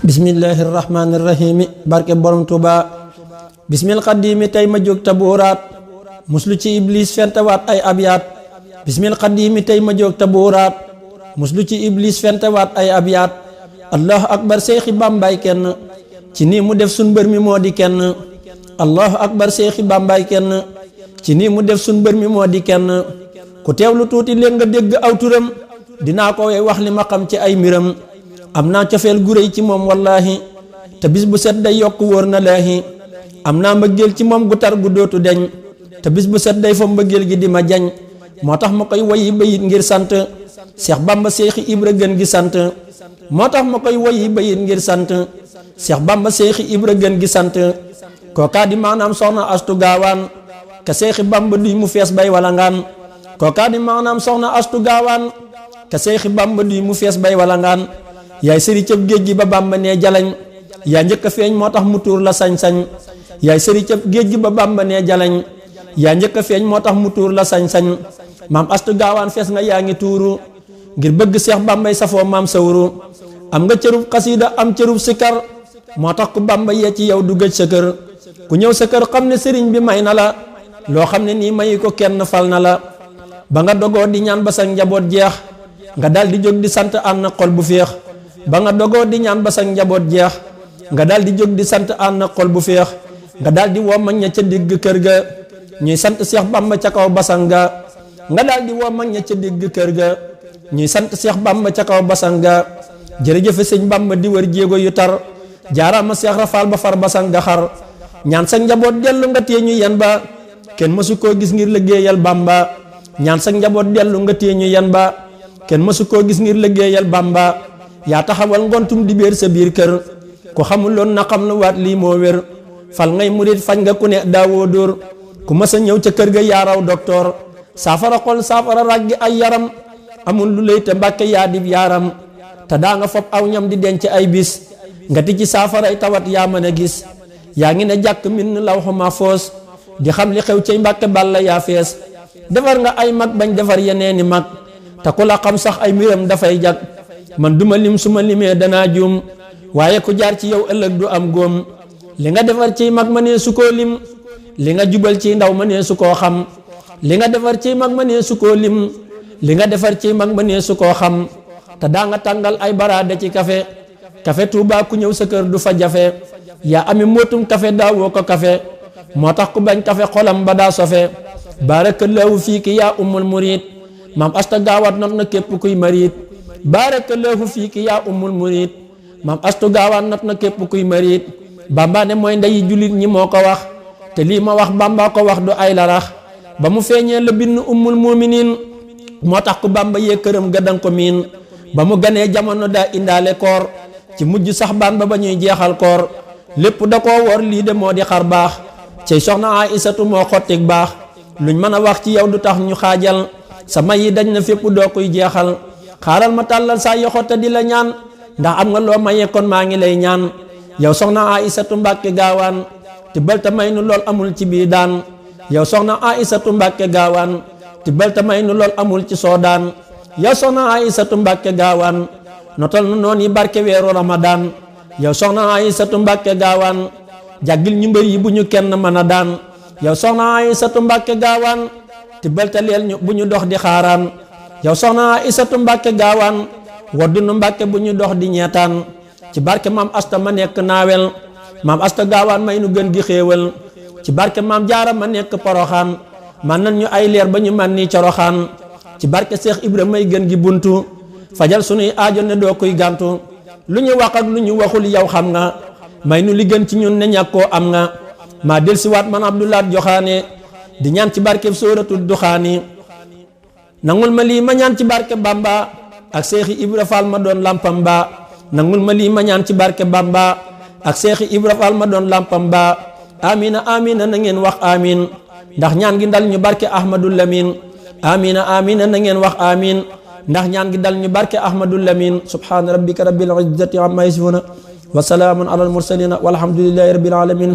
bismillahir rahmanir rahim barke borom Tuuba bismil qadimi tay ma jóg taburaat muslu ci iblis fentawaat ay abyaat bismil qadimi tay ma jóg taburaat muslu ci iblis fentawaat ay abyaat allahu akbar seexi bambay kenn ci nii mu def sun mbër mi moo di kenn allahu akbar seexi bambay kenn ci nii mu def sun mbër mi moo di kenn ku teewlu tuuti leen nga dégg aw turam dinaa ko wax li ma xam ci ay mbiram am naa cofeel gu réy ci moom wallaahi te bis bu set day yokk wóor na laahi am naa mbëggeel ci moom gu tar gu dootu deñ te bis bu set day fa mbëggeel gi di ma jañ moo tax ma koy woyi bayit ngir sant Seex Bamba Seexi Ibra gën gi sant moo tax ma koy woyi bayit ngir sant Seex Bamba Seexi Ibra gën gi sant kookaa di maanaam soxna astu gaawaan ka Seexi Bamba duy mu fees bay wala ngaan kookaa di maanaam soxna astu gaawaan ka Seexi Bamba duy mu fees bay wala ngaan yaay sëri cëb géej gi ba Bamba nee jalañ yaa njëkk a feeñ moo tax mu tuur la sañ-sañ yaay sëri cëb géej gi ba Bamba nee jalañ yaa njëkk a feeñ moo tax mu tuur la sañ-sañ maam astu gaawaan fees nga yaa ngi tuuru ngir bëgg Seex Bambay safoo maam sawru am nga cërub xasiida am cërub sikar moo tax ku Bamba yee ci yow du gëj sa kër ku ñëw sa kër xam ne sëriñ bi may na la loo xam ne nii mayi ko kenn fal na la ba nga dogoo di ñaan ba sa njaboot jeex nga dal di jóg di sant ànd xol bu féex ba nga dogoo di ñaan ba sa njaboot jeex nga dal di jóg di sant ànd xol bu féex nga dal di woo mag ña ca digg kër ga ñuy sant Seex Bamba ca kaw basan ga nga dal di woo mag ña ca digg kër ga ñuy sant Seex Bamba ca kaw basan ga jërëjëfe sëñ Bamba di wër jéego yu tar jaaraama Seex Rafaal ba far basan ga xar ñaan sa njaboot dellu nga téye ñu yen ba kenn mësu koo gis ngir liggéeyal Bamba ñaan sa njaboot dellu nga téye ñu yen ba kenn mësu koo gis ngir liggéeyal Bamba yaa taxawal ngontum di béer sa biir kër ku xamuloon na xam lu waat lii moo wér fal ngay murit fañ nga ku ne daawoo dóor ku mës a ñëw ca kër ga yaaraw docteur saafara xol saafara raggi ay yaram amul lu lay te Mbàkke yaa dib yaaram te daa nga fopp aw ñam di denc ay bis nga ti ci saafaray tawat yaa mën a gis yaa ngi ne jàkk min lawhu mahfuus di xam li xew cay Mbàkke Balla yaa fees defar nga ay mag bañ defar yeneeni mag te ku la xam sax ay mbiram dafay jag man duma lim suma limee danaa juum waaye ku jaar ci yow ëllëg du am góom li nga defar ciy mag ma nee su koo lim li nga jubal ciy ndaw ma nee su koo xam li nga defar ciy mag ma nee su koo lim li nga defar ciy mag ma nee su koo xam te daa nga tàngal ay baraade ci kafe Tuuba ku ñëw sa kër du fa jafe yaa ami mootum kafe daawoo ko kafe moo tax ku bañ kafe xolam ba daa sofe baarakallaahu fiiki yaa ummul murid maam asta gaawat not na képp kuy marid baarakallaahu fiiki yaa ummul murid maam astu gaawaan not na képp kuy marid Bamba ne mooy ndeyi jullit ñi moo ko wax te lii ma wax Bamba ko wax du ay larax ba mu feeñee la bind ummul muminin moo tax ku Bamba yee këram ga danga ko miin ba mu ganee jamono daa indaale koor ci mujj sax baan ba ñuy jeexal koor lépp da koo wor lii de moo di xar baax cey soxna Aysatu moo xottik baax luñ mën a wax ci yow du tax ñu xaajal sama yi dañ na fépp doo koy jeexal xaaral ma tàllal saa yoxo te di la ñaan ndax am nga loo mayee kon maa ngi lay ñaan yow soxna Aysatu Mbàkke gaawaan tibbal te may nu lool amul ci bii daan yow soxna Aysatu Mbàkke gaawaan tibbal te may nu lool amul ci soodaan yow soxna Aysatu Mbàkke gaawaan notal nu noon yi barke weeru Ramadan yow soxna Aysatu Mbàkke gaawaan jàggil ñu mbër yi bu ñu kenn mën a daan yow soxna Aysatu Mbàkke gaawaan tibbal te leel ñu bu ñu dox di xaaraan yow soxna Aysatu Mbàkke gaawaan waddu nu Mbàkke bu ñu dox di ñeetaan ci barke maam asta ma nekk naawel maam asta gaawaan may nu gën gi xéewal ci barke maam jaara ma nekk poroxaan man nan ñu ay leer ba ñu man ni coroxaan ci barke Seex Ibra may gën gi buntu fajal sunuy aajo ne doo koy gàntu lu ñu wax ak lu ñu waxul yow xam nga may nu li gën ci ñun ne ñàkkoo am nga maa del si waat man Abdoulaat Joxaane di ñaan ci barke sóoratul Duxaani nangul ma lii ma ñaan ci barke Bamba ak Seexi Ibra Faal ma doon lampam ba nangul ma lii ma ñaan ci barke Bamba ak Seexi Ibra Faal ma doon lampam ba amina amina na ngeen wax amin ndax ñaan gi dal ñu barke Ahmadul Lamin amina amina na ngeen wax amin ndax ñaan gi dal ñu barke Ahmadul Lamin subhaana rabbika rabbil izzati amma yasifuna wa salaamun alal mursalina walhamdulillahi rabbil alamin